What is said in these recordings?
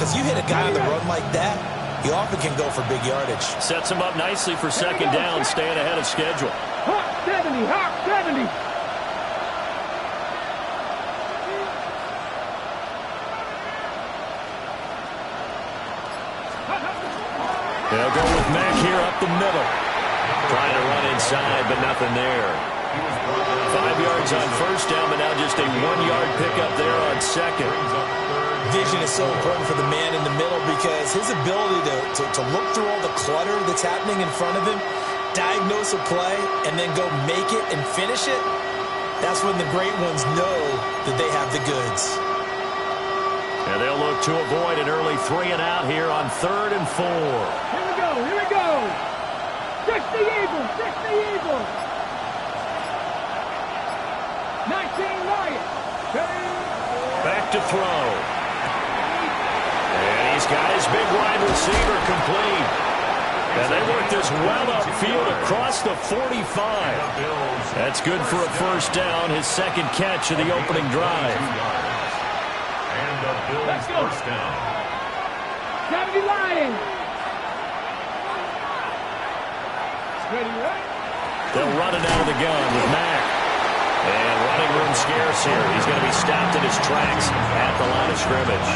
because you hit a guy on the run like that, he often can go for big yardage. Sets him up nicely for second down, staying ahead of schedule. Hawk 70, Hawk 70. They'll go with Mack here up the middle. Trying to run inside, but nothing there. 5 yards on first down, but now just a 1-yard pickup there on second. Vision is so important for the man in the middle because his ability to look through all the clutter that's happening in front of him, diagnose a play, and then go make it and finish it, that's when the great ones know that they have the goods. And they'll look to avoid an early 3 and out here on 3rd and 4. Here we go, here we go. 60 Eagles, 60 Eagles. 19 Lions. Back to throw. And he's got his big wide receiver complete. And they work this well upfield across the 45. That's good for a first down, his second catch of the opening drive. And the Bills first down. 70 Lions. Ready, right? They'll run it out of the gun with Mack. And running room scarce here. He's going to be stopped in his tracks at the line of scrimmage.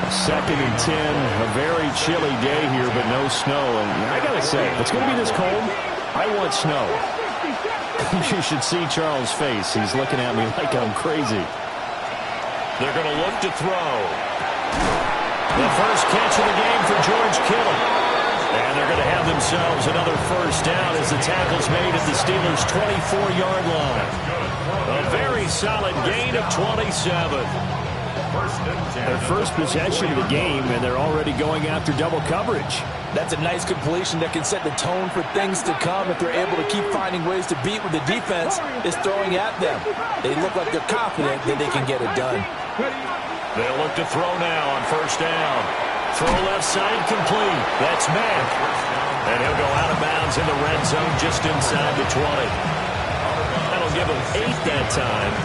2nd and 10, a very chilly day here, but no snow. And I got to say, if it's going to be this cold, I want snow. You should see Charles' face. He's looking at me like I'm crazy. They're going to look to throw. The first catch of the game for George Kittle. And they're going to have themselves another first down as the tackle's made at the Steelers' 24-yard line. A very solid gain of 27. Their first possession of the game, and they're already going after double coverage. That's a nice completion that can set the tone for things to come if they're able to keep finding ways to beat what the defense is throwing at them. They look like they're confident that they can get it done. They'll look to throw now on first down. Throw left side complete. That's Mack. And he'll go out of bounds in the red zone just inside the 20. That'll give him 8 that time.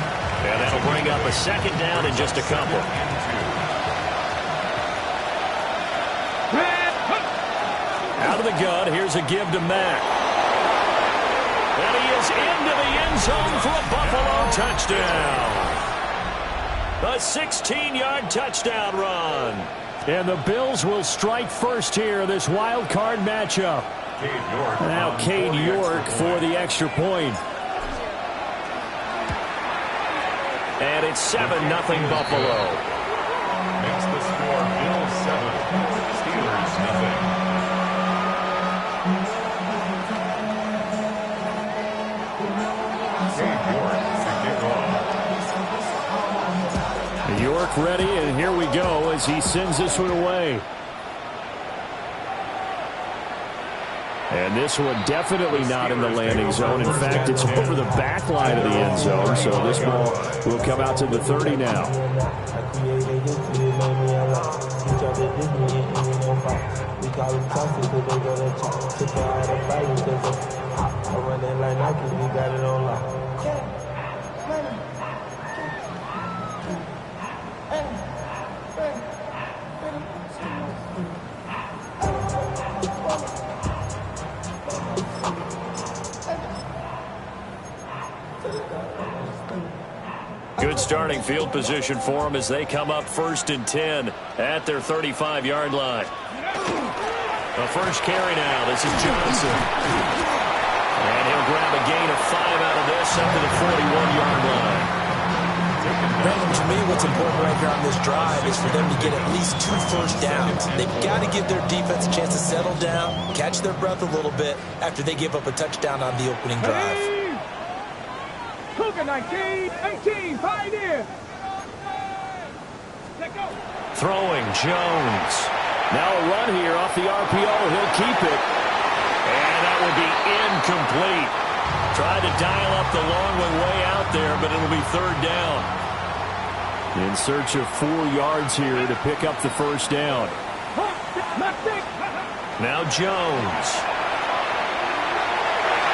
And that'll bring up a second down in just a couple. Out of the gun, here's a give to Mack. And he is into the end zone for a Buffalo touchdown. A 16-yard touchdown run. And the Bills will strike first here, this wild card matchup. Now Cade York for the extra point. And it's 7-0 Buffalo. Makes the score Bills 7, Steelers nothing. York ready, and here we go as he sends this one away. And this one definitely not in the landing zone. In fact, it's over the back line of the end zone, so this ball will come out to the 30 now. Good starting field position for them as they come up 1st and 10 at their 35-yard line. The first carry now. This is Johnson. And he'll grab a gain of 5 out of this up to the 41-yard line. Brandon, to me, what's important right here on this drive is for them to get at least 2 first downs. They've got to give their defense a chance to settle down, catch their breath a little bit after they give up a touchdown on the opening drive. Cougar 19, 18, Pioneer. Let go. Throwing Jones. Now a run here off the RPO. He'll keep it. And that will be incomplete. Tried to dial up the long one way out there, but it'll be 3rd down. In search of 4 yards here to pick up the first down. Now Jones.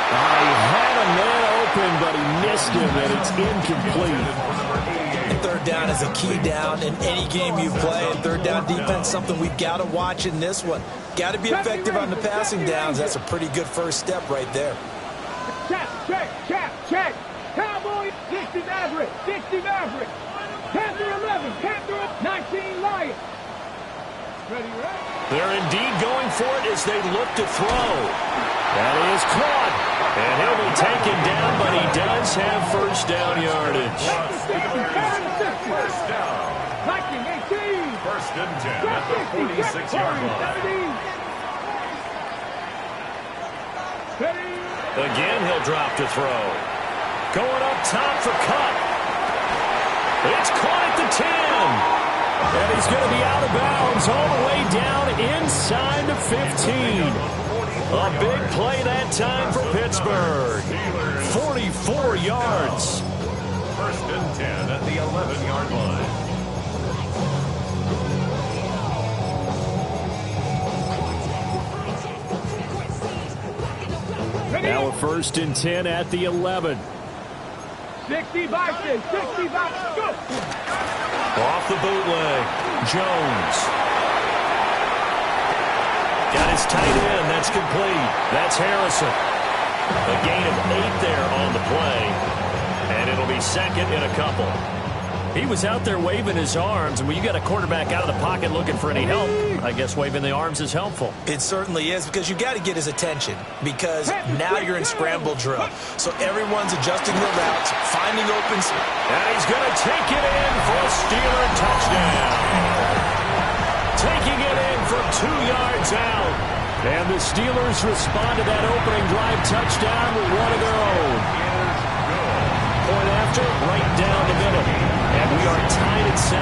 He had a man open, but he missed him, and it's incomplete. third down is a key down in any game you play, and third down defense, something we've got to watch in this one. Got to be effective on the passing downs. That's a pretty good first step right there. Check, check, check, check. Cowboys, 60 Maverick, 60 Maverick. Panther 11, Panther 19 Lions. Ready, ready. They're indeed going for it as they look to throw. That is caught. And he'll be taken down, but he does have first down yardage. First down. 19, 18. First and 10 at the 46-yard line. Again, he'll drop to throw. Going up top for cut. It's caught at the 10. And he's going to be out of bounds all the way down inside the 15. A big play that time for Pittsburgh. 44 yards. First and 10 at the 11-yard line. Now a first and 10 at the 11. 60 boxes, 60 boxes, go! Off the bootleg, Jones. Got his tight end, that's complete. That's Harrison. A gain of 8 there on the play. And it'll be second in a couple. He was out there waving his arms, and when you got a quarterback out of the pocket looking for any help, I guess waving the arms is helpful. It certainly is, because you got to get his attention, because now you're in scramble drill. So everyone's adjusting their routes, finding opens. And he's going to take it in for a Steeler touchdown. Taking it in from 2 yards out. And the Steelers respond to that opening drive touchdown with one of their own. Point after, right down the middle. And we are tied at 7.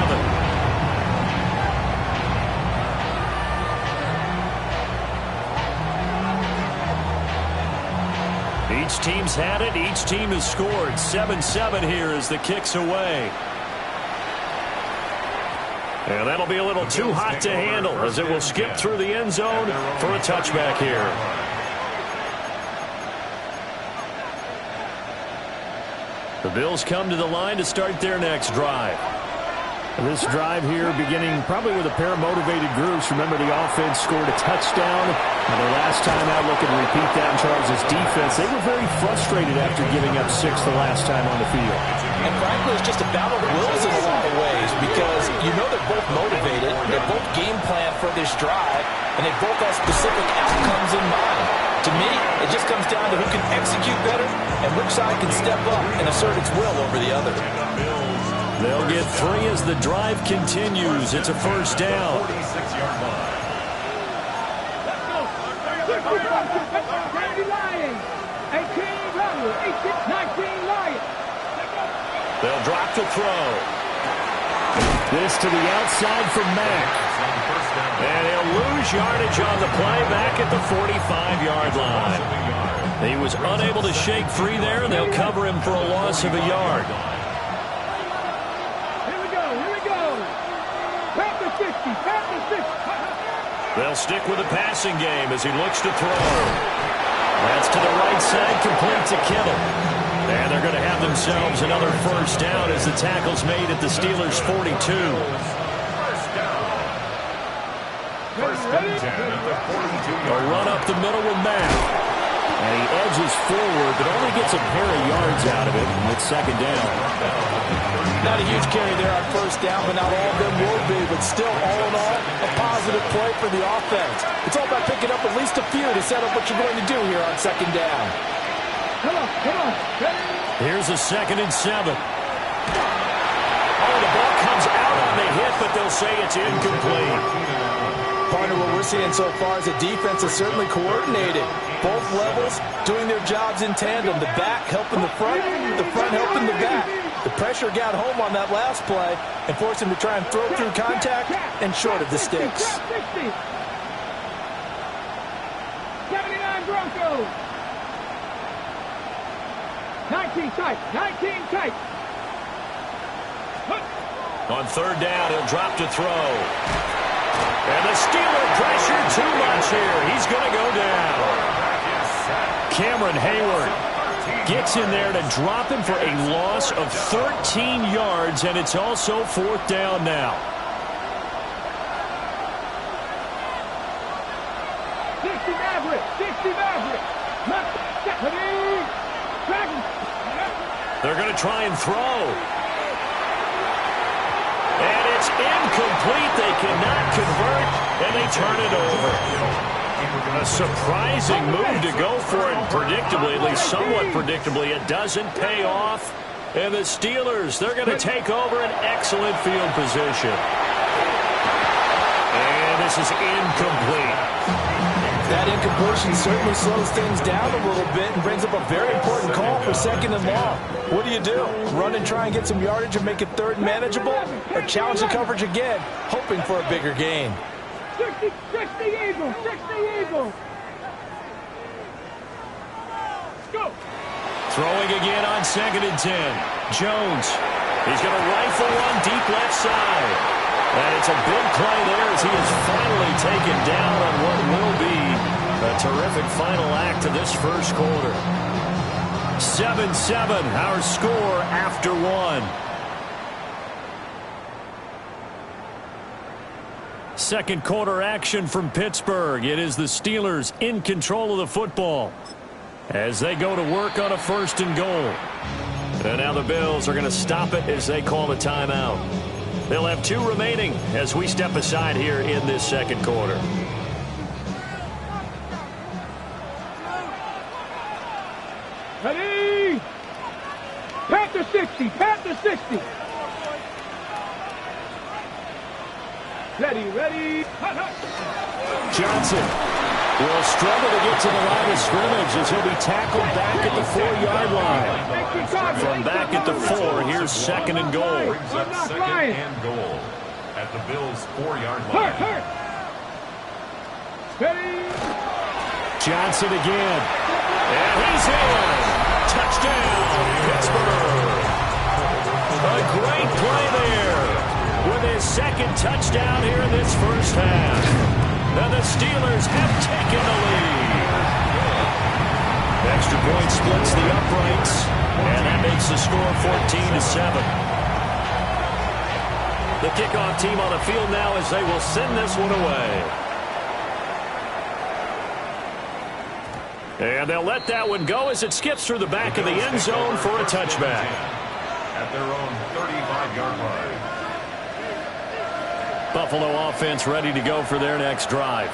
Each team's had it. Each team has scored. 7-7 here as the kick's away. And that'll be a little too hot to handle as it will skip through the end zone for a touchback here. The Bills come to the line to start their next drive. This drive here beginning probably with a pair of motivated groups. Remember, the offense scored a touchdown. And the last time out, looking to repeat that in Charles' defense. They were very frustrated after giving up 6 the last time on the field. And frankly, it's just a battle of wills in a lot of ways, because you know they're both motivated, they're both game planned for this drive, and they both have specific outcomes in mind. To me, it just comes down to who can execute better and which side can step up and assert its will over the other. They'll get 3 as the drive continues. It's a first down. 46-yard line. Let's go. 20 Lions. 18 Rebels. 19 Lions. They'll drop to throw. This to the outside for Mack. And he'll lose yardage on the play back at the 45-yard line. He was unable to shake free there, and they'll cover him for a loss of a yard. Here we go. Panther 60, Panther 60. They'll stick with the passing game as he looks to throw. That's to the right side, complete to Kittle. And they're going to have themselves another first down as the tackle's made at the Steelers' 42. First and 10 at the 42-yard A run up the middle with Mack. And he edges forward, but only gets a pair of yards out of it with second down. Not a huge carry there on first down, but not all of them will be. But still, all in all, a positive play for the offense. It's all about picking up at least a few to set up what you're going to do here on second down. Come on. Here's a 2nd and 7. Oh, the ball comes out on the hit, but they'll say it's incomplete. Partner, what we're seeing so far is the defense is certainly coordinated. Both levels doing their jobs in tandem. The back helping the front helping the back. The pressure got home on that last play and forced him to try and throw through contact and short of the sticks. 79 Broncos. 19 tight. On third down, he'll drop to throw. And the Steeler pressure too much here. He's going to go down. Cameron Hayward Gets in there to drop him for a loss of 13 yards, and it's also 4th down now. 60 Maverick, 60 Maverick. They're going to try and throw. And it's incomplete. They cannot convert, and they turn it over. A surprising move to go for it predictably, at least somewhat predictably. It doesn't pay off. And the Steelers, they're going to take over an excellent field position. And this is incomplete. That incompletion certainly slows things down a little bit and brings up a very important call for 2nd and long. What do? Run and try and get some yardage and make it 3rd and manageable? Or challenge the coverage again, hoping for a bigger gain? 60 Eagles, 60 Eagles. Go. Throwing again on 2nd and 10. Jones. He's going to rifle one deep left side. And it's a big play there as he is finally taken down on what will be a terrific final act of this first quarter. 7-7, our score after 1. Second quarter action from Pittsburgh. It is the Steelers in control of the football as they go to work on a 1st and goal. And now the Bills are going to stop it as they call a timeout. They'll have 2 remaining as we step aside here in this second quarter. Ready? Panther 60, Panther 60. Ready. Hut, hut. Johnson will struggle to get to the line of scrimmage as he'll be tackled back at the 4-yard line. From back at the 4, here's 2nd and goal. Brings up 2nd and goal at the Bills' 4-yard line. Hurt. Ready? Johnson again. And he's in. Touchdown, Pittsburgh. A great play there with his 2nd touchdown here in this first half. And the Steelers have taken the lead. Extra point splits the uprights, and that makes the score 14-7. The kickoff team on the field now as they will send this one away. And they'll let that one go as it skips through the back of the end zone for a touchback. At their own 35-yard line. Buffalo offense ready to go for their next drive.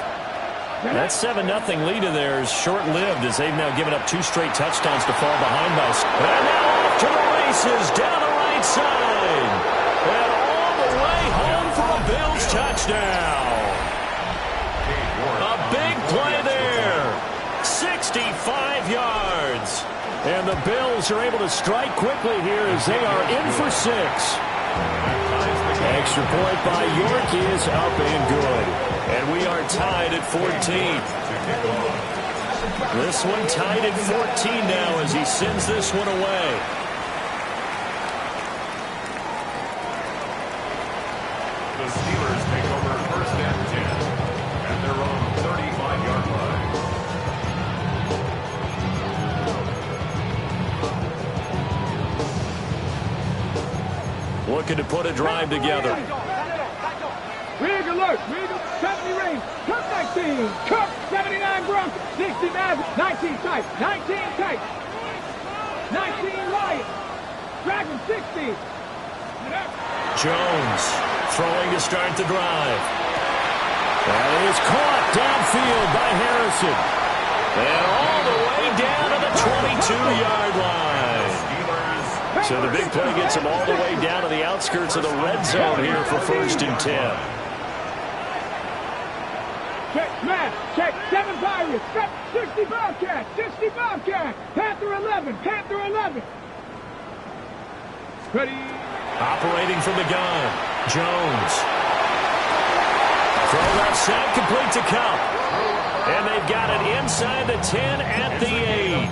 That 7-0 lead of theirs short-lived as they've now given up 2 straight touchdowns to fall behind by. And now off to the races down the right side. And all the way home for a Bills touchdown. A big play there. 65 yards. And the Bills are able to strike quickly here as they are in for 6. Extra point by York is up and good. And we are tied at 14. This one tied at 14 now as he sends this one away. The Steelers take over 1st and 10 at their own 35-yard line. Looking to put a drive together. Rig alert. 70 range. Cup 19. Cup 79 Broncos. 60 Maverick. 19 tight. 19 tight. 19 Lions. Dragon 60. Jones throwing to start the drive. That is caught downfield by Harrison. And all the way down to the 22-yard line. So the big play gets him all the way down to the outskirts of the red zone here for 1st and 10. Check, Matt. Check. 7 Pirates. 60 Bobcats. 60 Bobcats. Panther 11. Panther 11. Ready. Operating from the gun. Jones. Throw left side, complete to Cup. And they've got it inside the 10 at the 8.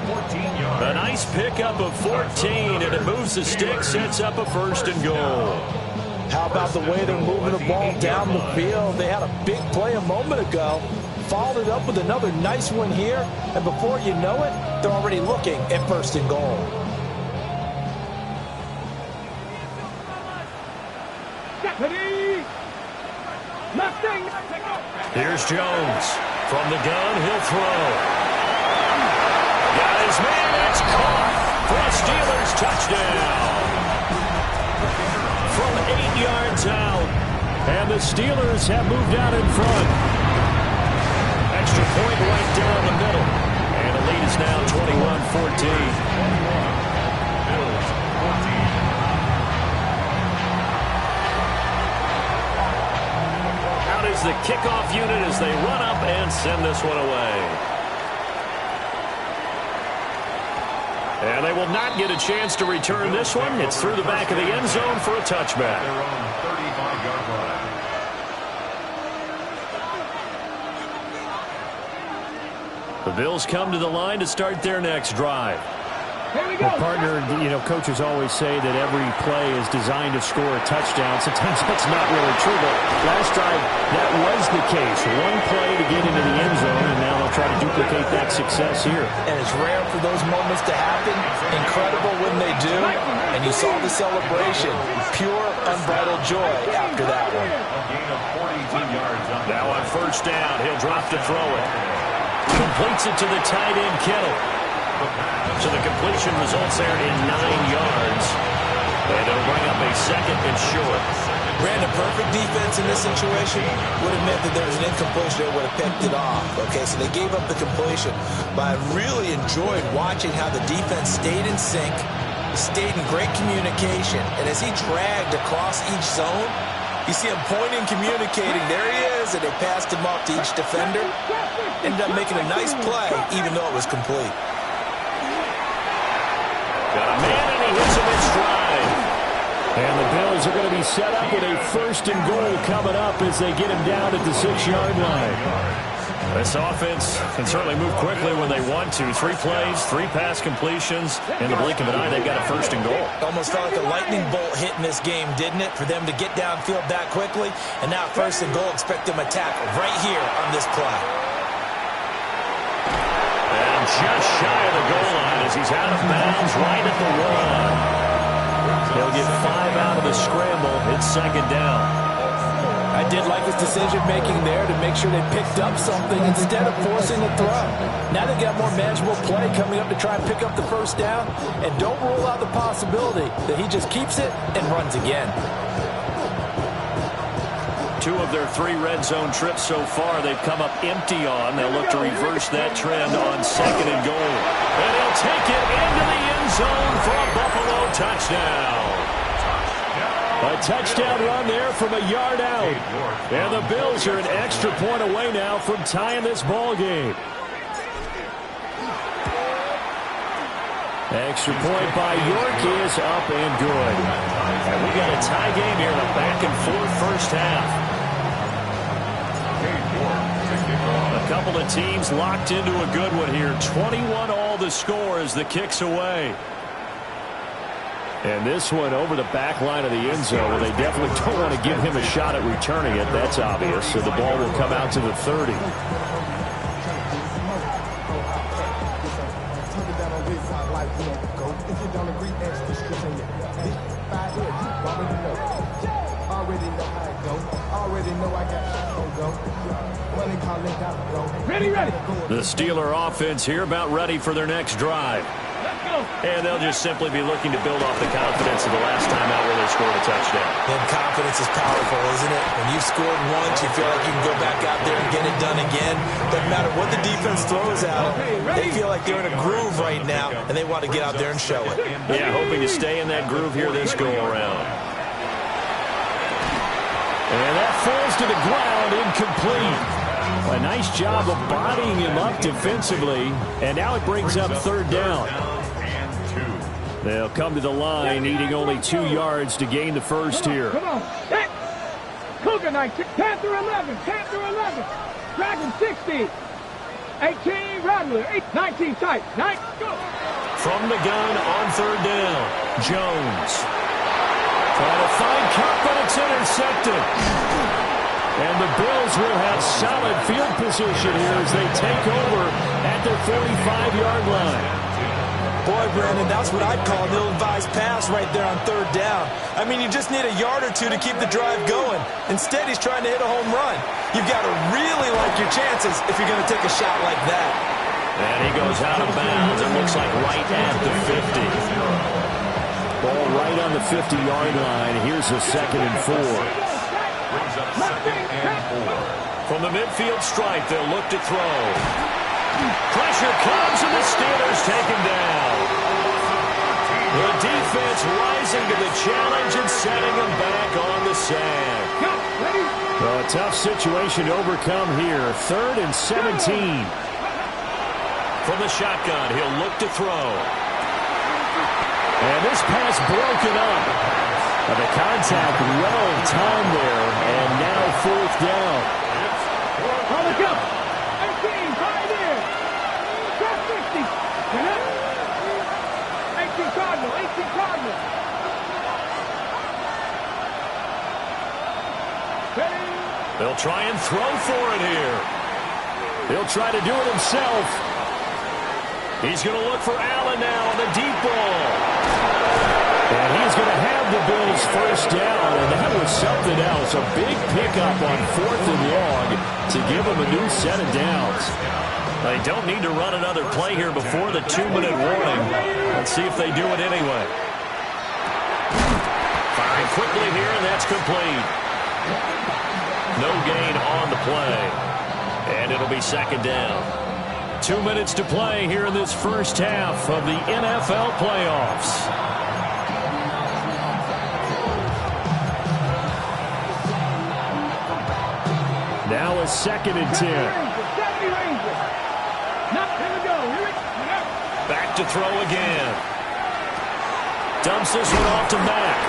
A nice pickup of 14, and it moves the stick, sets up a 1st and goal. How about the way they're moving the ball down the field? They had a big play a moment ago. followed it up with another nice one here, and before you know it, they're already looking at 1st and goal. Here's Jones. From the gun, he'll throw. Got his man, it's caught for a Steelers touchdown. From 8 yards out. And the Steelers have moved out in front. Extra point right down the middle. And the lead is now 21-14. Is the kickoff unit as they run up and send this one away. And they will not get a chance to return this one. It's through the back of the end zone for a touchback. They're on 35-yard line. The Bills come to the line to start their next drive. Well, partner, coaches always say that every play is designed to score a touchdown. Sometimes that's not really true, but last drive, that was the case. One play to get into the end zone, and now they'll try to duplicate that success here. And it's rare for those moments to happen. Incredible when they do. And you saw the celebration. Pure, unbridled joy after that one. A gain of 42 yards. Now on 1st down, he'll drop to throw it. Completes it to the tight end, Kittle. So the completion results there in 9 yards. And it'll bring up a 2nd and short. Brandon, perfect defense in this situation would have meant that there was an incompletion that would have picked it off. Okay, so they gave up the completion. But I really enjoyed watching how the defense stayed in sync, stayed in great communication. And as he dragged across each zone, you see him pointing, communicating. There he is, and they passed him off to each defender. Ended up making a nice play, even though it was complete. Got a man, and he hits him in stride. And the Bills are going to be set up with a 1st and goal coming up as they get him down at the 6-yard line. This offense can certainly move quickly when they want to. 3 plays, 3 pass completions. In the blink of an eye, they've got a 1st and goal. Almost felt like a lightning bolt hit in this game, didn't it? For them to get downfield that quickly. And now 1st and goal, expect them to tackle right here on this play. And just shy of the goal line as he's out of bounds right at the 1. He'll get 5 out of the scramble. It's 2nd down. I did like his decision-making there to make sure they picked up something instead of forcing a throw. Now they got more manageable play coming up to try and pick up the 1st down. And don't rule out the possibility that he just keeps it and runs again. 2 of their 3 red zone trips so far they've come up empty on. They'll look to reverse that trend on 2nd and goal. And he'll take it into the end zone for a Buffalo touchdown. A touchdown run there from a yard out. And the Bills are an extra point away now from tying this ball game. Extra point by York is up and good. And we got a tie game here in a back-and-forth first half. A couple of teams locked into a good one here. 21-all the score as the kick's away. And this one over the back line of the end zone. Well, they definitely don't want to give him a shot at returning it. That's obvious. So the ball will come out to the 30. The Steeler offense here about ready for their next drive. And they'll just simply be looking to build off the confidence of the last time out where they scored a touchdown. And confidence is powerful, isn't it? When you've scored once, you feel like you can go back out there and get it done again. Doesn't matter what the defense throws at them. They feel like they're in a groove right now, and they want to get out there and show it. Yeah, hoping to stay in that groove here this go-around. And that falls to the ground, incomplete. A nice job of bodying him up defensively. And now it brings up 3rd down. They'll come to the line, needing only 2 yards to gain the first here. Come on. Cougar 19. Panther 11. Panther 11. Dragon 60. 18. Rattler. 19 tight. 9. Go. From the gun on 3rd down. Jones. Trying to find Cup, but it's intercepted. And the Bills will have solid field position here as they take over at their 45-yard line. Boy, Brandon, that's what I'd call an ill-advised pass right there on third down. I mean, you just need a yard or two to keep the drive going. Instead, he's trying to hit a home run. You've got to really like your chances if you're going to take a shot like that. And he goes out of bounds. It looks like right at the 50. Ball right on the 50-yard line. Here's a 2nd and 4. Brings up 2nd and 4. From the midfield stripe, they'll look to throw. Pressure comes, and the Steelers take him down. The defense rising to the challenge and setting him back on the sack. A tough situation to overcome here. 3rd and 17. From the shotgun, he'll look to throw. And this pass broken up. The contact well timed there, and now 4th down. On the go. 18, right there. Top 50. 18 Cardinal, 18 Cardinal. They'll try and throw for it here. He'll try to do it himself. He's going to look for Allen now on the deep ball. And he's going to have the Bills first down, and that was something else. A big pickup on 4th and long to give them a new set of downs. They don't need to run another play here before the 2-minute warning. Let's see if they do it anyway. Firing quickly here, and that's complete. No gain on the play. And it'll be 2nd down. 2 minutes to play here in this first half of the NFL playoffs. Now a 2nd and 10. Back to throw again. Dumps this one off to Mack.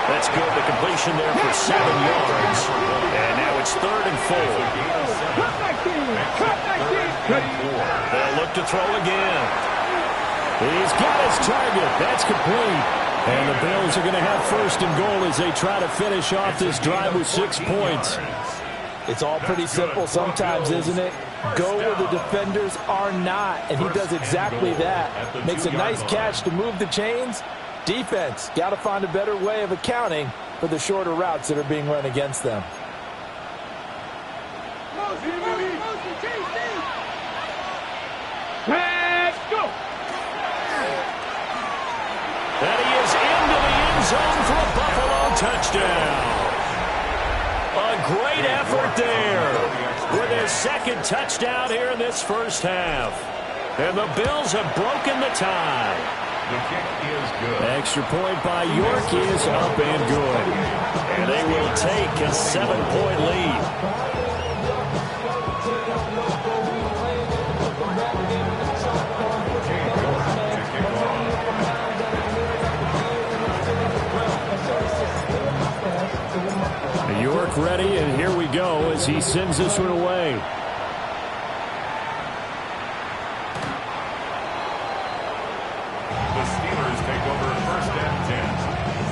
That's good. The completion there for 7 yards. And now it's 3rd and 4. They'll look to throw again. He's got his target. That's complete. And the Bills are going to have 1st and goal as they try to finish off this drive with 6 points. It's all pretty simple sometimes, isn't it? Go where the defenders are not, and he does exactly that. Makes a nice catch to move the chains. Defense, got to find a better way of accounting for the shorter routes that are being run against them. Let's go. And he is into the end zone for a Buffalo touchdown. A great effort there with his 2nd touchdown here in this first half. And the Bills have broken the tie. The kick is good. Extra point by York is up and good. And they will take a 7-point lead. York ready, and here we go as he sends this one away. The Steelers take over 1st and 10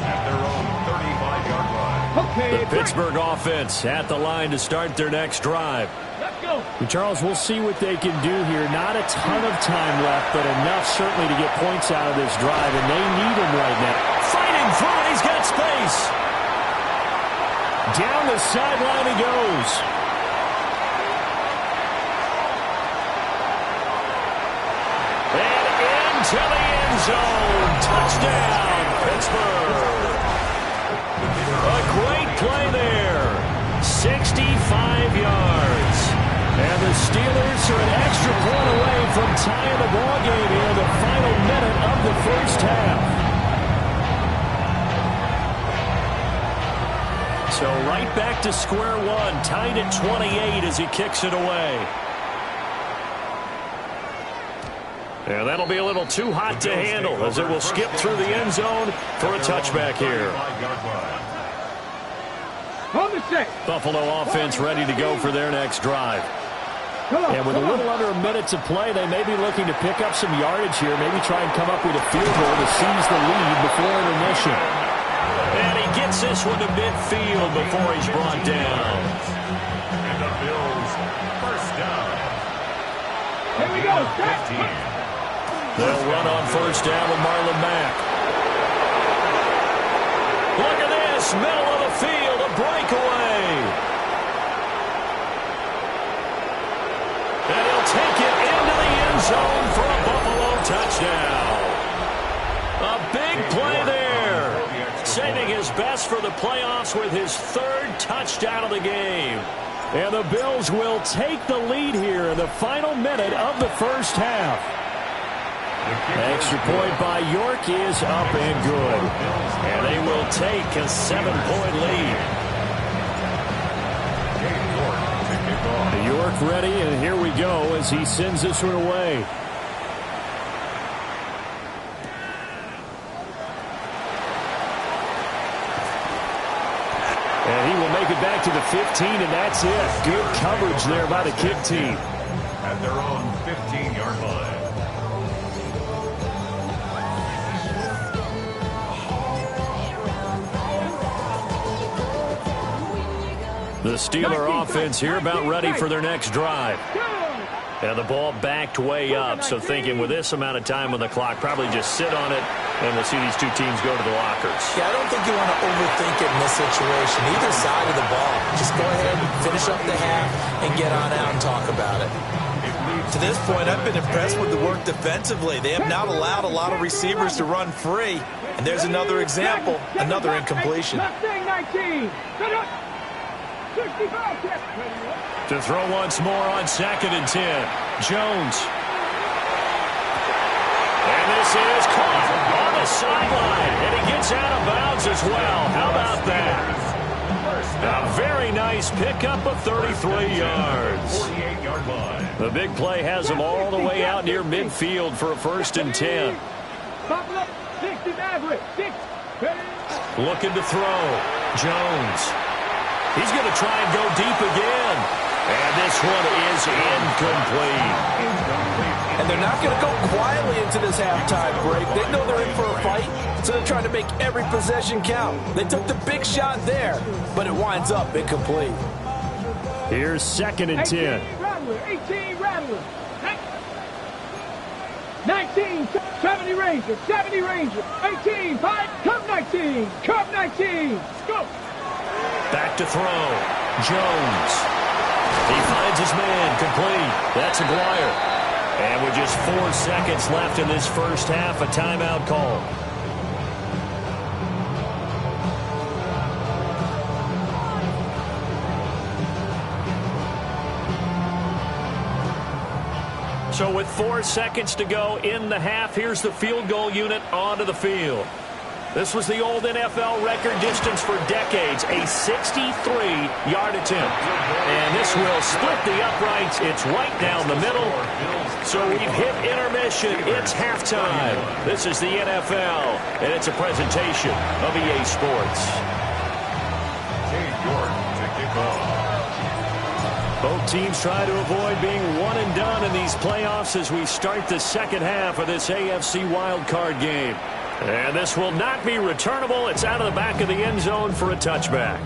at their own 35-yard line. Okay, The Pittsburgh offense at the line to start their next drive. let's go. Charles, we'll see what they can do here. Not a ton of time left, but enough certainly to get points out of this drive, and they need them right now. Fighting through it, he's got space. Down the sideline he goes. And into the end zone. Touchdown, Pittsburgh. A great play there. 65 yards. And the Steelers are an extra point away from tying the ball game here in the final minute of the first half. So right back to square one, tied at 28 as he kicks it away. And that'll be a little too hot to handle as it will skip through the end zone for a touchback here. On the set. Buffalo offense ready to go for their next drive. And with a little under a minute to play, they may be looking to pick up some yardage here, maybe try and come up with a field goal to seize the lead before intermission. And he gets this one to midfield before he's brought down. And the Bills first down. Here we go. 15. They'll run on first down with Marlon Mack. Look at this, middle of the field, a breakaway. And he'll take it into the end zone for a Buffalo touchdown. A big play there. Saving his best for the playoffs with his third touchdown of the game. And the Bills will take the lead here in the final minute of the first half. Extra point by York is up and good. And they will take a 7-point lead. York ready, and here we go as he sends this one away. And he will make it back to the 15, and that's it. Good coverage there by the kick team. At their own 15-yard line. The Steeler offense here about ready for their next drive. And the ball backed way up, so thinking with this amount of time on the clock, probably just sit on it, and we'll see these two teams go to the lockers. Yeah, I don't think you want to overthink it in this situation. Either side of the ball. Just go ahead and finish up the half and get on out and talk about it. To this point, I've been impressed with the work defensively. They have not allowed a lot of receivers to run free. And there's another example, another incompletion. To throw once more on 2nd and 10. Jones. And this is caught on the sideline. And he gets out of bounds as well. How about that? A very nice pickup of 33 yards. 48-yard line. The big play has him all the way out near midfield for a 1st and 10. Looking to throw. Jones. He's going to try and go deep again. And this one is incomplete. And they're not going to go quietly into this halftime break. They know they're in for a fight, so they're trying to make every possession count. They took the big shot there, but it winds up incomplete. Here's 2nd and 10. 18 Rattler. 19, 70 Ranger, 70 Ranger. 18, 5, Cup 19, Cup 19. Go. Back to throw. Jones. He finds his man complete. That's Aguirre. And with just 4 seconds left in this first half, a timeout call. So with 4 seconds to go in the half, here's the field goal unit onto the field. This was the old NFL record distance for decades, a 63-yard attempt. And this will split the uprights. It's right down the middle. So we've hit intermission. It's halftime. This is the NFL, and it's a presentation of EA Sports. Both teams try to avoid being one and done in these playoffs as we start the second half of this AFC wildcard game. And this will not be returnable. It's out of the back of the end zone for a touchback.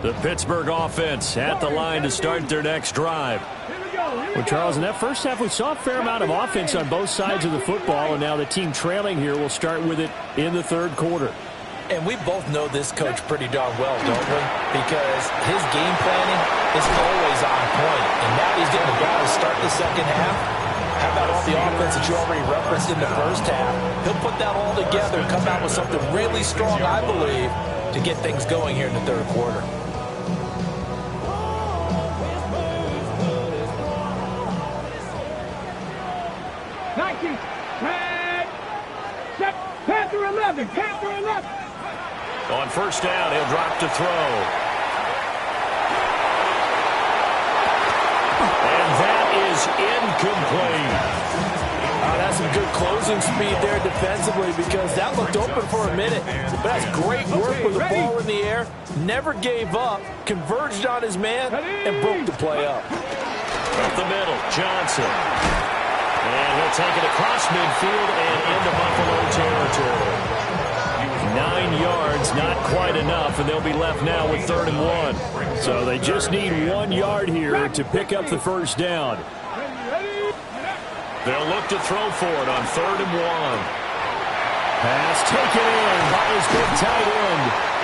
The Pittsburgh offense at the line to start their next drive. Well, Charles, in that first half, we saw a fair amount of offense on both sides of the football, and now the team trailing here will start with it in the third quarter. And we both know this coach pretty darn well, don't we? Because his game planning is always on point. And now he's getting the ball to start the second half. How about all the offense that you already referenced in the first half? He'll put that all together and come out with something really strong, I believe, to get things going here in the third quarter. Panther 11, Panther 11. On first down, he'll drop to throw. And that is incomplete. That's some good closing speed there defensively because that looked open for a minute. But that's great work with the ball in the air. Never gave up, converged on his man, and broke the play up. Up the middle, Johnson. And he'll take it across midfield and into Buffalo territory. 9 yards, not quite enough, and they'll be left now with 3rd and 1. So they just need 1 yard here to pick up the first down. They'll look to throw for it on 3rd and 1. Pass taken in by his big tight end.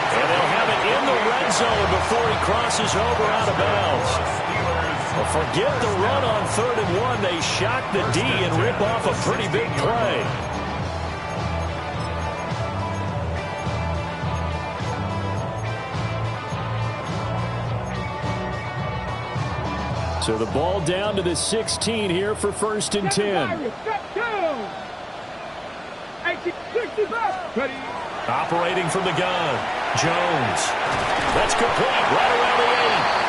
And they'll have it in the red zone before he crosses over out of bounds. Well, forget the run on 3rd and 1. They shock the D and rip off a pretty big play. So the ball down to the 16 here for 1st and 10. Operating from the gun, Jones. That's complete right around the 8.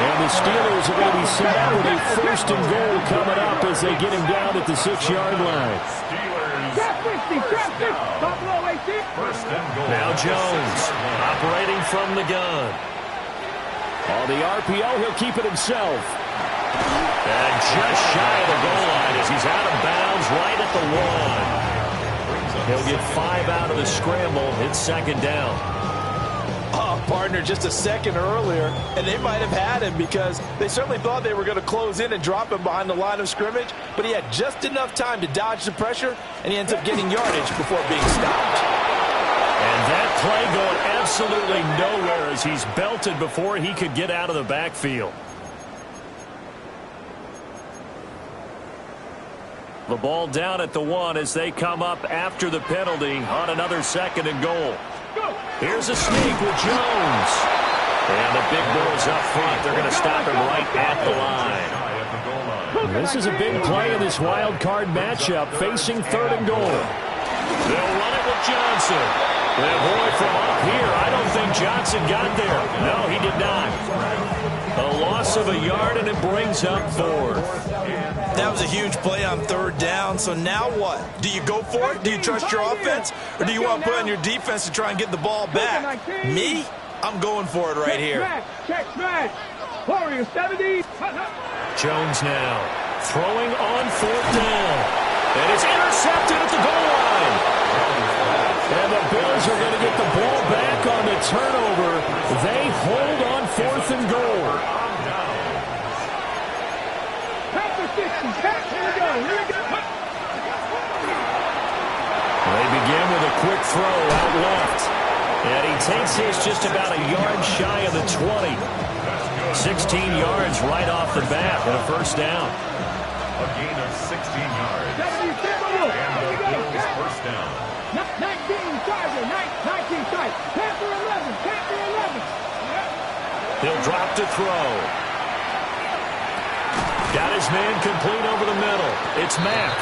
And the Steelers are going to be set up with a 1st and goal coming up as they get him down at the 6-yard line. Now Jones operating from the gun. On the RPO, he'll keep it himself. And just shy of the goal line as he's out of bounds right at the 1. He'll get 5 out of the scramble. It's 2nd down. Oh, partner, just a second earlier, and they might have had him because they certainly thought they were going to close in and drop him behind the line of scrimmage, but he had just enough time to dodge the pressure, and he ends up getting yardage before being stopped. And that play going absolutely nowhere as he's belted before he could get out of the backfield. The ball down at the 1 as they come up after the penalty on another 2nd and goal. Here's a sneak with Jones. And the big boys up front. They're going to stop him right at the line. This is a big play in this wild card matchup facing 3rd and goal. They'll run it with Johnson. And boy, from up here, I don't think Johnson got there. No, he did not. A loss of a yard, and it brings up 4th. That was a huge play on 3rd down. So now what? Do you go for it? Do you trust your offense? Or do you want to put on your defense to try and get the ball back? Me? I'm going for it right here. Check smash. Warrior 70. Jones now throwing on 4th down. And it's intercepted at the goal line. And the Bills are going to get the ball back on the turnover. They hold on 4th and goal. They begin with a quick throw out left. And he takes this just about a yard shy of the 20. 16 yards right off the bat and a 1st down. A gain of 16 yards. And the Bills 1st down. 19 Charger, 19 tight. Panther 11, Panther 11. He'll drop to throw. Got his man complete over the middle. It's Mack.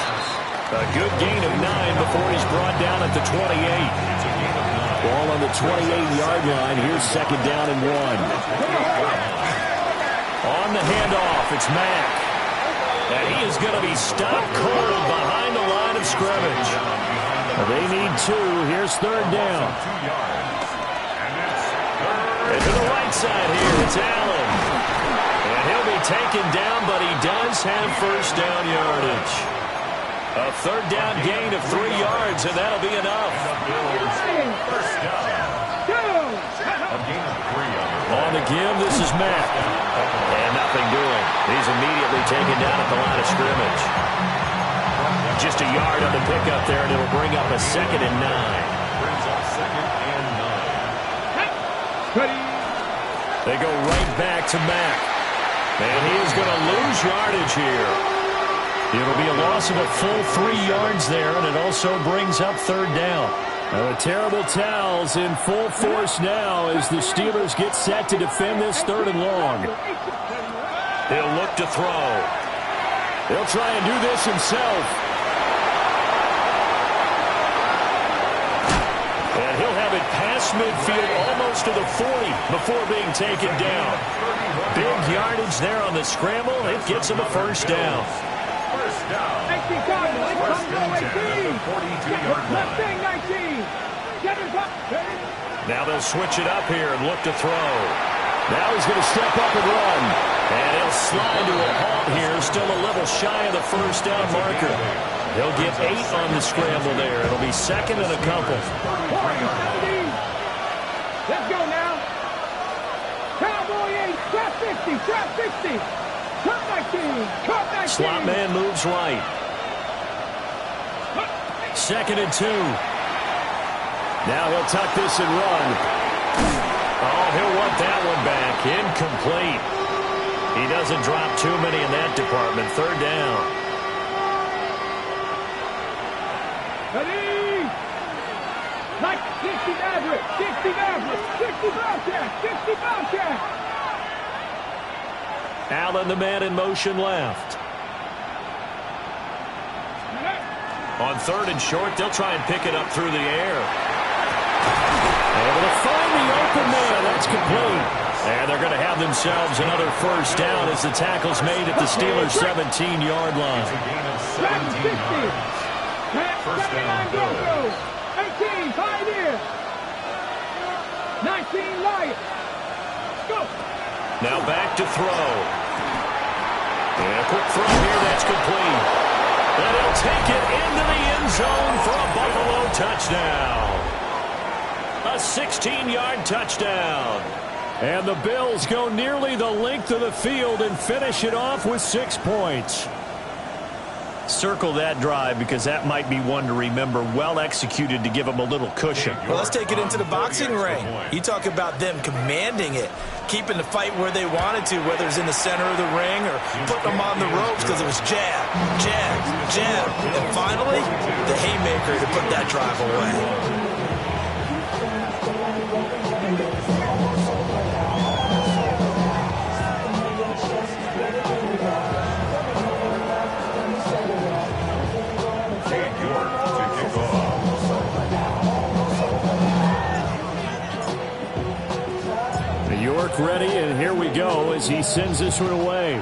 A good gain of 9 before he's brought down at the 28. Ball on the 28-yard line. Here's 2nd down and 1. On the handoff, it's Mack. And he is going to be stopped cold behind the line of scrimmage. They need 2. Here's 3rd down. And to the right side here, it's Allen. And he'll be taken down, but he does have 1st down yardage. A 3rd down gain of 3 yards, and that'll be enough. On the give, this is Mack. And nothing doing. He's immediately taken down at the line of scrimmage. Just a yard on the pickup there, and it'll bring up a 2nd and 9. They go right back to Mack. And he is going to lose yardage here. It'll be a loss of a full 3 yards there, and it also brings up 3rd down. The terrible towels in full force now as the Steelers get set to defend this 3rd and long. He'll look to throw. He'll try and do this himself. And he'll have it past midfield almost to the 40 before being taken down. Big yardage there on the scramble. It gets him a 1st down. First down. 18 Cardinals. First and 10 at the 42-yard Left line. wing, 19. 7 pop. Now they'll switch it up here and look to throw. Now he's going to step up and run. And he'll slide to a halt here, still a little shy of the first down marker. He'll get 8 on the scramble there. It'll be second and a couple. 40, 70. Let's go now. Cowboy 8, trap 50, trap 60. Cut 19, cut 19. Slot man moves right. Second and 2. Now he'll tuck this and run. Oh, he'll want that one back. Incomplete. He doesn't drop too many in that department. Third down. Ready? Like 60 average, 60 average, 60 Bobcat, 60 Bobcat. Allen, the man in motion left. On third and short, they'll try and pick it up through the air. Able to find the open man. That's complete. And they're going to have themselves another first down as the tackle's made at the Steelers' 17-yard line. First down, Bills. 18, Pioneer. 19, Lion. Go. Now back to throw. And a quick throw here, that's complete. And he'll take it into the end zone for a Buffalo touchdown. A 16-yard touchdown. And the Bills go nearly the length of the field and finish it off with 6 points. Circle that drive because that might be one to remember. Well executed to give them a little cushion. Well, let's take it into the boxing ring. You talk about them commanding it, keeping the fight where they wanted to, whether it's in the center of the ring or putting them on the ropes because it was jab, jab, jab. And finally, the haymaker to put that drive away. York ready, and here we go as he sends this one away.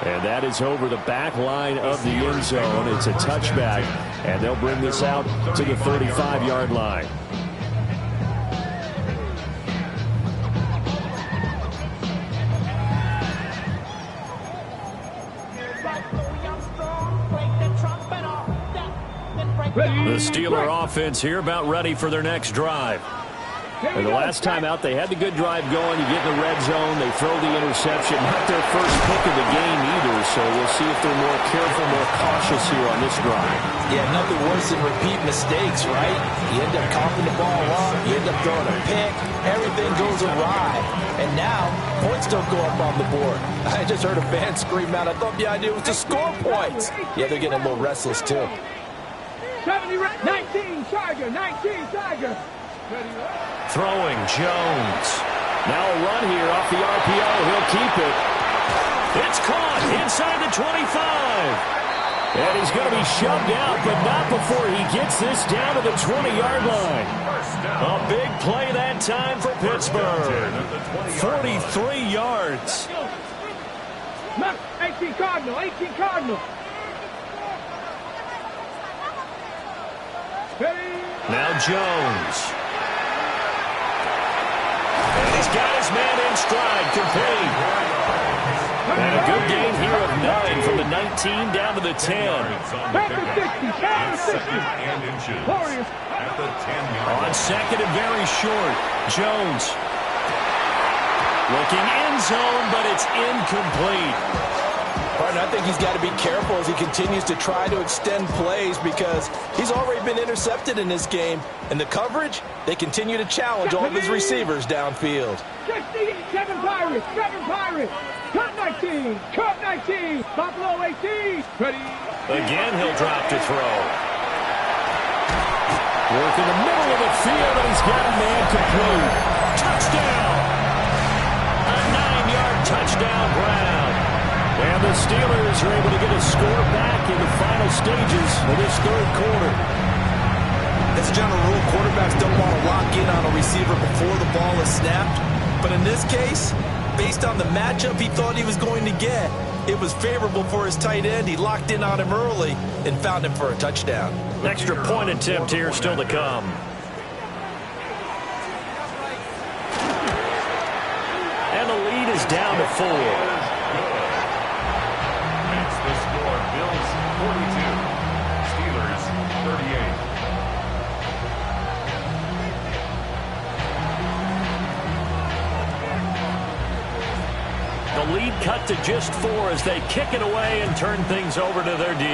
And that is over the back line of the end zone. It's a touchback, and they'll bring this out to the 35-yard line. The Steeler offense here about ready for their next drive. And the last time out, they had the good drive going. You get in the red zone, they throw the interception. Not their first pick of the game either, so we'll see if they're more careful, more cautious here on this drive. Yeah, nothing worse than repeat mistakes, right? You end up coughing the ball up, you end up throwing a pick, everything goes awry. And now, points don't go up on the board. I just heard a fan scream out, I thought the idea was to score points. Yeah, they're getting a little restless, too. 19 Tiger, 19 Tiger. Throwing Jones. Now a run here off the RPO. He'll keep it. It's caught inside the 25. And he's going to be shoved out, but not before he gets this down to the 20-yard line. A big play that time for Pittsburgh. 43 yards. 18 Cardinal, 18 Cardinal. Now Jones. And he's got his man in stride, complete. And a good gain here of 9 from the 19 down to the 10. On second and very short, Jones. Looking end zone, but it's incomplete. Partner, I think he's got to be careful as he continues to try to extend plays because he's already been intercepted in this game. And the coverage, they continue to challenge all of his receivers downfield. 7 Pirates, 7 Pirates. Cut 19, cut 19. Buffalo 18. Ready. Again, he'll drop to throw. Work in the middle of the field, and he's got a man complete. Touchdown! A 9-yard touchdown Brown. And the Steelers are able to get a score back in the final stages of this third quarter. As a general rule, quarterbacks don't want to lock in on a receiver before the ball is snapped. But in this case, based based on the matchup he thought he was going to get, it was favorable for his tight end. He locked in on him early and found him for a touchdown. Extra point attempt here still to come. And the lead is down to 4. Makes the score Bills 42, Steelers 38. The lead cut to just 4 as they kick it away and turn things over to their D.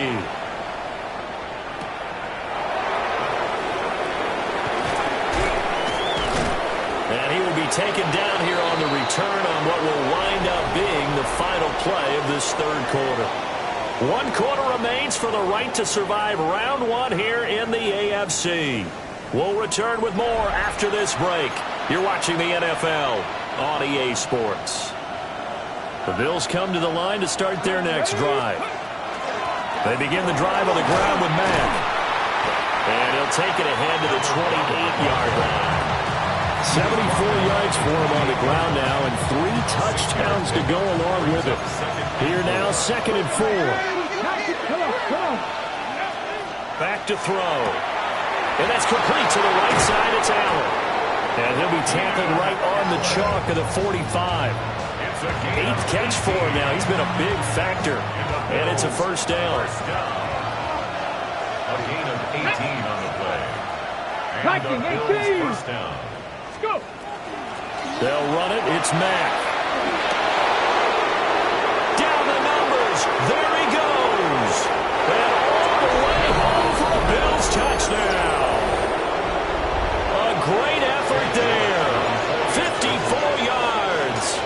And he will be taken down here on the return on what will wind up being the final play of this third quarter. 1 quarter remains for the right to survive round 1 here in the AFC. We'll return with more after this break. You're watching the NFL on EA Sports. The Bills come to the line to start their next drive. They begin the drive on the ground with Madden. And he'll take it ahead to the 28-yard line. 74 yards for him on the ground now and 3 touchdowns to go along with it. Here now, 2nd and 4. Back to throw. And that's complete to the right side. It's Allen. And he'll be tackled right on the chalk of the 45. 8th catch for him now. He's been a big factor. And it's a first down. A gain of 18 on the play. And the Bills first down. Let's go. They'll run it. It's Mack. Down the numbers. There he goes. And all the way home for a Bills touchdown. A great effort there. 54 yards.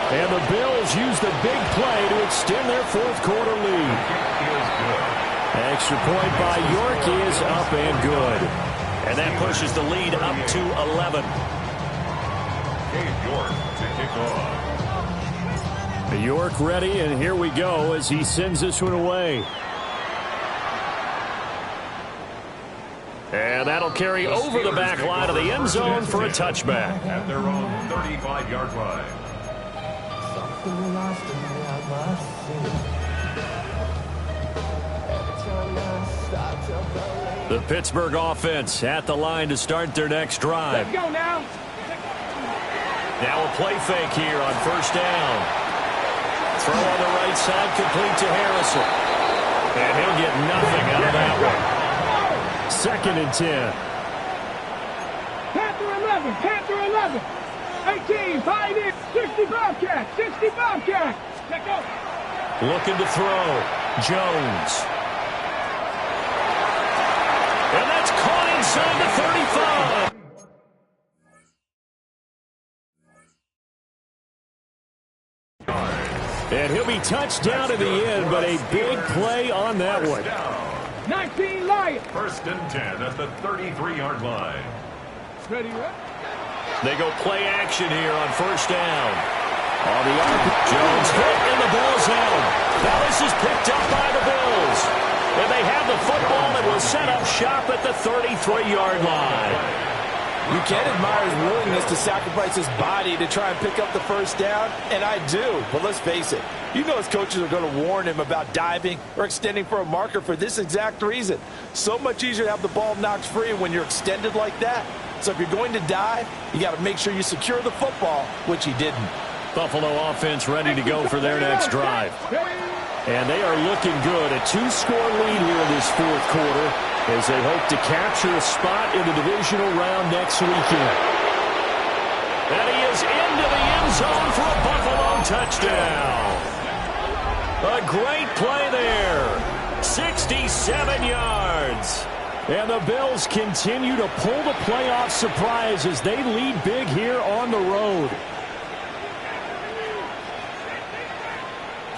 And the Bills use the big play to extend their 4th quarter lead. Extra point by York is up and good. And that pushes the lead up to 11. York to kick off. York ready, and here we go as he sends this one away. And that'll carry over the back line of the end zone for a touchback. At their own 35-yard line. The Pittsburgh offense at the line to start their next drive. Let's go now. Now a play fake here on first down. Throw on the right side, complete to Harrison. And he'll get nothing out of that one. 2nd and 10. Panther 11, Panther 11. 18, 5 in, 65 catch, 65 catch. Let's go. Looking to throw. Jones. And that's caught inside the 35. And he'll be touched down in the end, but a big play on that one. 19 Lions. 1st and 10 at the 33-yard line. Ready, ready. They go play action here on first down. On the arc, Jones hit and the ball's held. Now this is picked up by the Bills. And they have the football and will set up shop at the 33-yard line. You can admire his willingness to sacrifice his body to try and pick up the first down, and I do. But let's face it, you know his coaches are going to warn him about diving or extending for a marker for this exact reason. So much easier to have the ball knocked free when you're extended like that. So if you're going to dive, you got to make sure you secure the football, which he didn't. Buffalo offense ready to go for their next drive. And they are looking good. A 2-score lead here in this 4th quarter as they hope to capture a spot in the divisional round next weekend. And he is into the end zone for a Buffalo touchdown. A great play there. 67 yards. And the Bills continue to pull the playoff surprise as they lead big here on the road.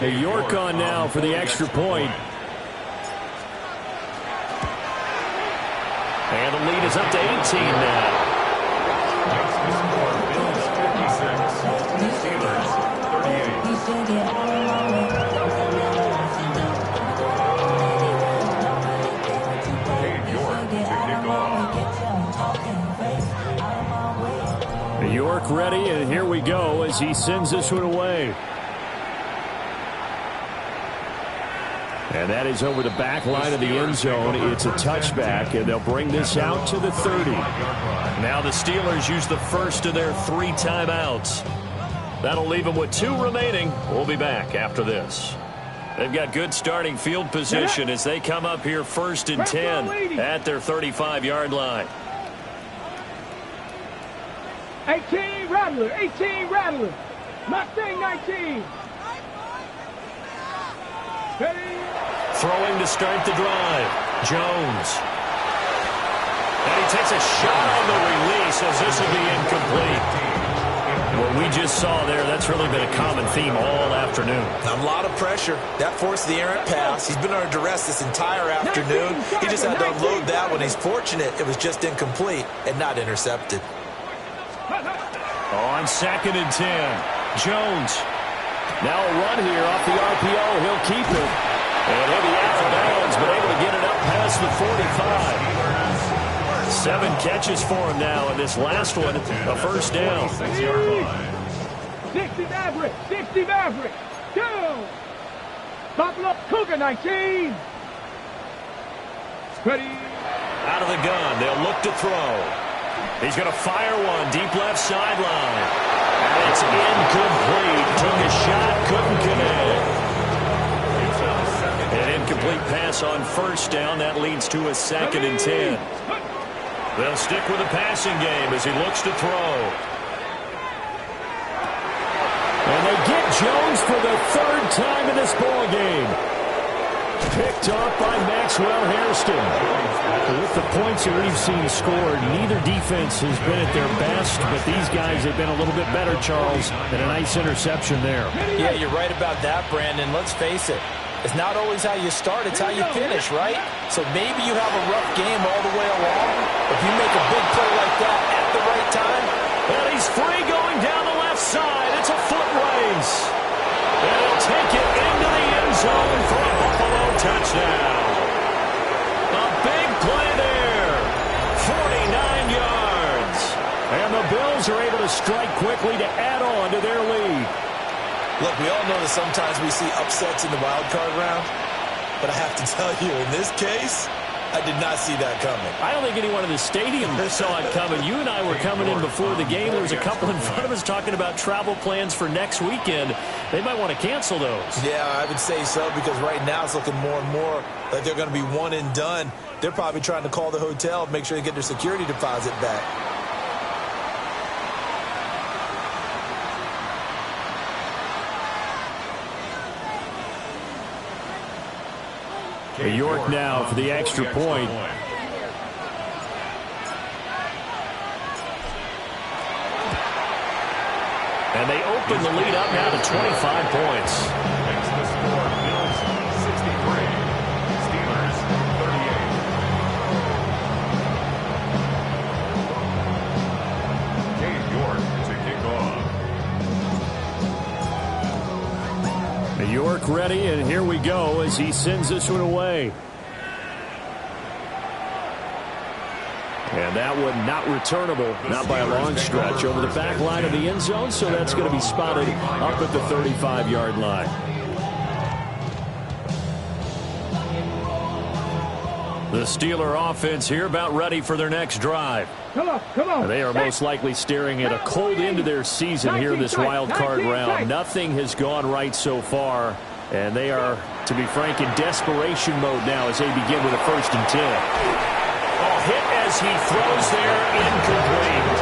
York on now for the extra point. And the lead is up to 18 now. Makes the score Bills 56, Steelers 38. York to kick off. York ready, and here we go as he sends this one away. And that is over the back line of the end zone. It's a touchback, and they'll bring this out to the 30. Now the Steelers use the first of their 3 timeouts. That'll leave them with 2 remaining. We'll be back after this. They've got good starting field position as they come up here 1st and 10 at their 35-yard line. 18 Rattler, 18 Rattler. Mustang 19. Throwing to start the drive. Jones. And he takes a shot on the release as this will be incomplete. What we just saw there, that's really been a common theme all afternoon. A lot of pressure. That forced the errant pass. He's been under duress this entire afternoon. He just had to unload that one. He's fortunate it was just incomplete and not intercepted. On 2nd and 10. Jones. Now a run here off the RPO. He'll keep it. And he'll be out of bounds, but able to get it up past the 45. 7 catches for him now, and this last one, a first down. 60 Maverick, 60 Maverick. Go! Buffalo Cougar 19. Ready. Out of the gun, they'll look to throw. He's going to fire one deep left sideline. And it's incomplete. Took a shot, couldn't connect. An incomplete pass on first down. That leads to a 2nd and 10. They'll stick with the passing game as he looks to throw. And they get Jones for the 3rd time in this ball game. Picked off by Maxwell Hairston. With the points that we've seen scored, neither defense has been at their best, but these guys have been a little bit better, Charles, and a nice interception there. Yeah, you're right about that, Brandon. Let's face it. It's not always how you start, it's how you finish, right? So maybe you have a rough game all the way along. If you make a big play like that at the right time. And he's free going down the left side. It's a foot race. And he'll take it into the end zone for a Buffalo touchdown. A big play there. 49 yards. And the Bills are able to strike quickly to add on to their lead. Look, we all know that sometimes we see upsets in the wild card round, but I have to tell you, in this case, I did not see that coming. I don't think anyone in the stadium saw it coming. You and I were coming in before the game. There was a couple in front of us talking about travel plans for next weekend. They might want to cancel those. Yeah, I would say so, because right now it's looking more and more like they're going to be one and done. They're probably trying to call the hotel, make sure they get their security deposit back. York now for the extra point. And they open the lead up now to 25 points. Makes the score Bills 63, Steelers 38. Dave York to kick off. York ready, and here we go as he sends this one away. And that one not returnable, not by a long stretch, over the back line of the end zone, so that's going to be spotted up at the 35-yard line. The Steeler offense here about ready for their next drive. Come on. They are most likely staring at a cold end to their season here this wild card round. Nothing has gone right so far, and they are, to be frank, in desperation mode now as they begin with a 1st and 10. Hit as he throws there, incomplete.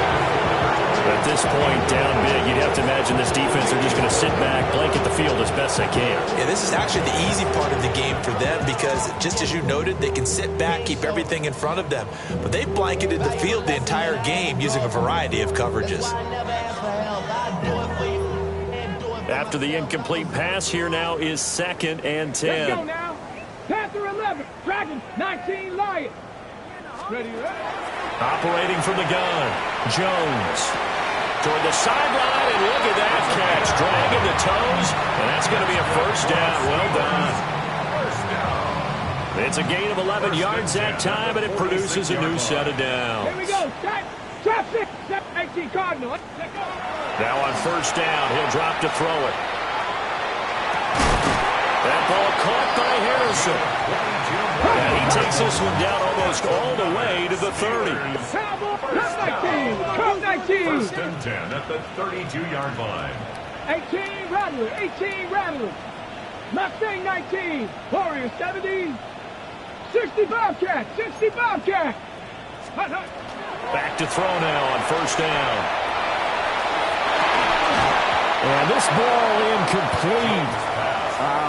At this point, down big, you'd have to imagine this defense are just going to sit back, blanket the field as best they can. Yeah, this is actually the easy part of the game for them because, just as you noted, they can sit back, keep everything in front of them. But they blanketed the field the entire game using a variety of coverages. After the incomplete pass, here now is 2nd and 10. Let's go now. Panther 11, Dragon 19, Lion. Ready. Operating from the gun, Jones. Toward the sideline, and look at that catch. Dragging the toes, and that's going to be a 1st down. Well done. It's a gain of 11 yards that time, and it produces a new set of downs. Here we go. Trap 6, 18 Cardinal. Let's go. Now on first down, he'll drop to throw it. That ball caught by Harrison. And he takes this one down almost all the way to the 30. Cup 19. First and 10 at the 32-yard line. 18 Rattler, 18 Rattler. Mustang 19. Warrior 70. 65 cat, 65 cat. Back to throw now on first down. And this ball incomplete.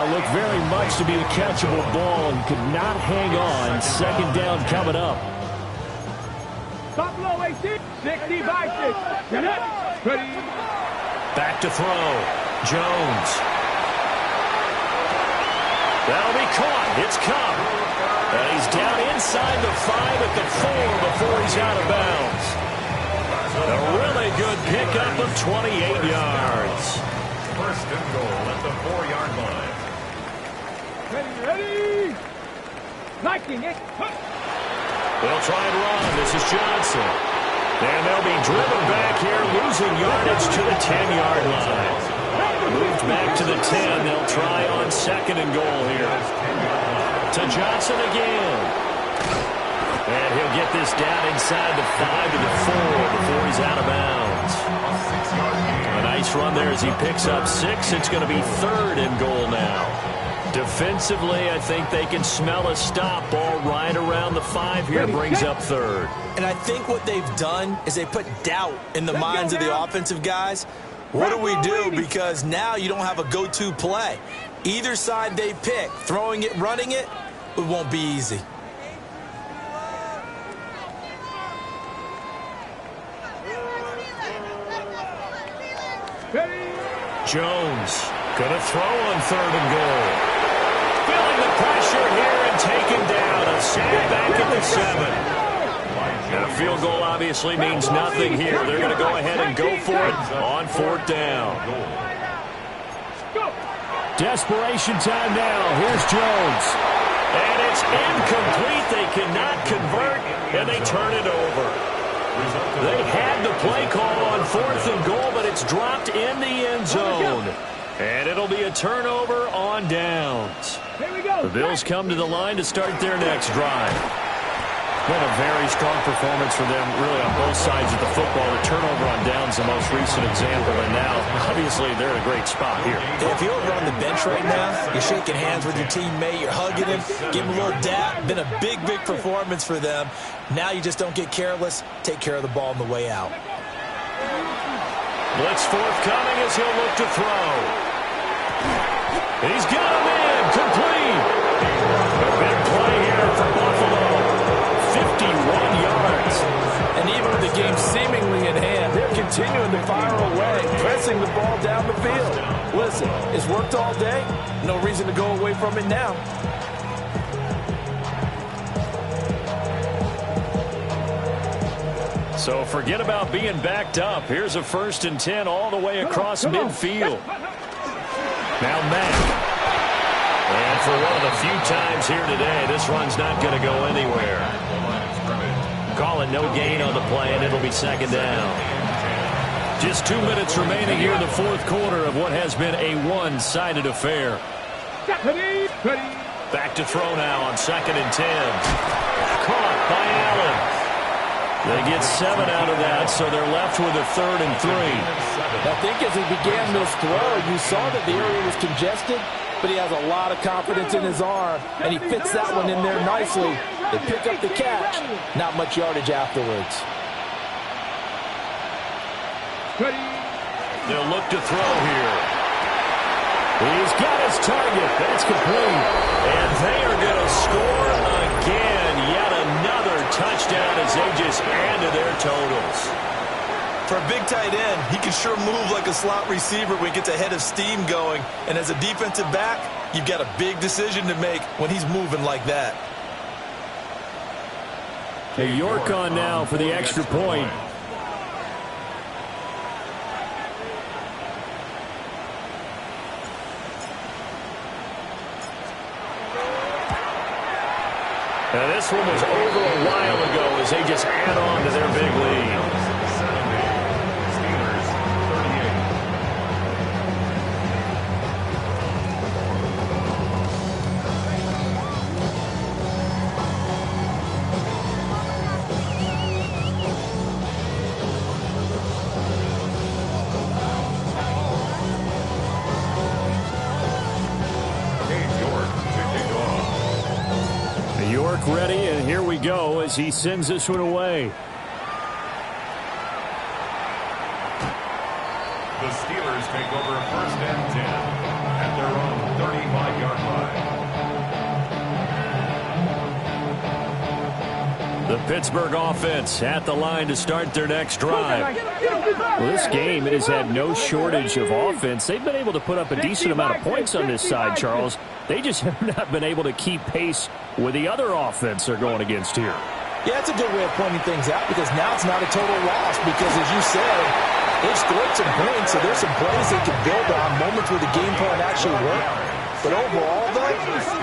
Looked very much to be a catchable ball and could not hang on. Second down coming up. Buffalo 18, 60 by 6. Ready. Back to throw. Jones. That'll be caught. It's Cup. And he's down inside the 5 at the 4 before he's out of bounds. A really good pickup of 28 yards. First and goal at the 4-yard line. Ready. Lightning it. They'll try and run. This is Johnson. And they'll be driven back here, losing yardage to the 10-yard line. Moved back to the 10. They'll try on second and goal here. To Johnson again. And he'll get this down inside the 5 to the 4 before he's out of bounds. A nice run there as he picks up 6. It's going to be third and goal now. Defensively, I think they can smell a stop. Ball right around the 5 here, brings up third. And I think what they've done is they put doubt in the minds of the offensive guys. What do we do? Because now you don't have a go-to play. Either side they pick, throwing it, running it, it won't be easy. Jones going to throw on third and goal. Feeling the pressure here and taken down. A sack back at the 7. And a field goal obviously means nothing here. They're going to go ahead and go for it on fourth down. Desperation time now. Here's Jones. And it's incomplete. They cannot convert, and they turn it over. They had the play call on fourth and goal, but it's dropped in the end zone. And it'll be a turnover on downs. The Bills come to the line to start their next drive. Been a very strong performance for them, really, on both sides of the football. The turnover on downs, the most recent example, and now, obviously, they're in a great spot here. If you're over on the bench right now, you're shaking hands with your teammate, you're hugging him, give him a little dap. Been a big, big performance for them. Now you just don't get careless. Take care of the ball on the way out. Blitz forthcoming as he'll look to throw. He's got him in, complete. A big play here for Buffalo. 51 yards. And even with the game seemingly in hand, they're continuing to fire away, pressing the ball down the field. Listen, it's worked all day. No reason to go away from it now. So forget about being backed up. Here's a 1st and 10 all the way across midfield. Now Mack. And for one of the few times here today, this run's not going to go anywhere. Call it no gain on the play, and it'll be second down. Just 2 minutes remaining here in the fourth quarter of what has been a one-sided affair. Back to throw now on 2nd and 10. Caught by Allen. They get 7 out of that, so they're left with a 3rd and 3. I think as he began this throw, you saw that the area was congested, but he has a lot of confidence in his arm, and he fits that one in there nicely. They pick up the catch, not much yardage afterwards. They'll look to throw here. He's got his target. That's complete. And they are going to score again. Yet another touchdown as they just add to their totals. For a big tight end, he can sure move like a slot receiver when he gets a head of steam going. And as a defensive back, you've got a big decision to make when he's moving like that. Hey, York on now for the extra point. Now this one was over a while ago as they just add on to their big lead. mark ready, and here we go as he sends this one away. The Steelers take over first and 10 at their own 35-yard line. The Pittsburgh offense at the line to start their next drive. Well, this game, it has had no shortage of offense. They've been able to put up a decent amount of points on this side, Charles. They just have not been able to keep pace with the other offense they're going against here. Yeah, that's a good way of pointing things out because now it's not a total loss because, as you said, they've scored some points, so there's some plays they can build on, moments where the game plan actually worked. But overall, though,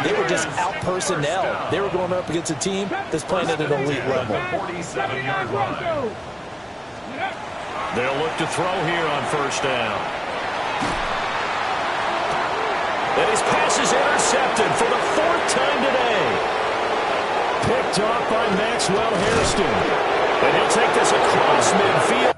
they were just out-personnel. They were going up against a team that's playing at an elite level. 47-yard line. They'll look to throw here on first down. And his pass is intercepted for the 4th time today. Picked off by Maxwell Hairston. And he'll take this across midfield.